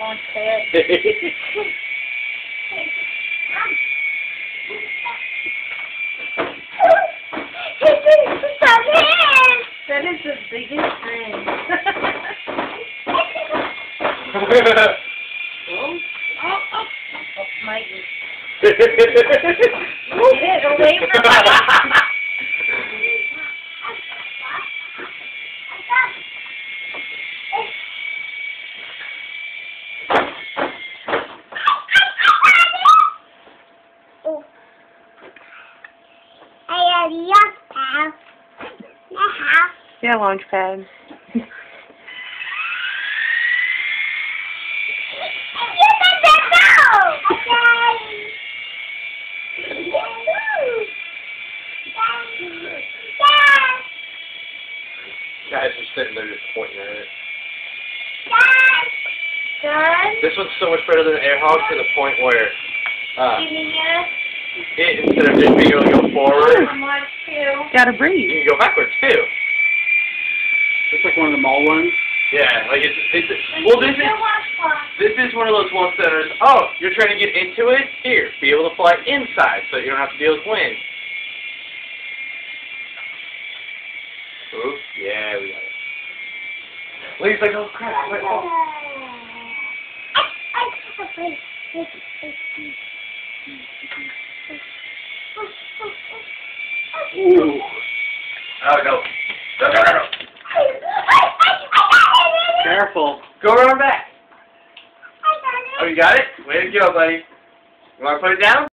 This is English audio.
launch pad. That is the biggest thing. Oh, Mike. Get it away from me. Yeah, launch pad. Guys are sitting there just pointing at it. Dad? This one's so much better than Air Hog to the point where instead of just being able to go forward, Gotta breathe. you can go backwards too. It's like one of the mall ones. Yeah, like this is one of those ones that is, oh, you're trying to get into it? Here, be able to fly inside so you don't have to deal with wind. Ooh, yeah, we got it. Lee's like, oh crap, wait, oh. Ooh. Oh, no. No. Careful. Go around back. Oh, you got it? Way to go, buddy. You want to put it down?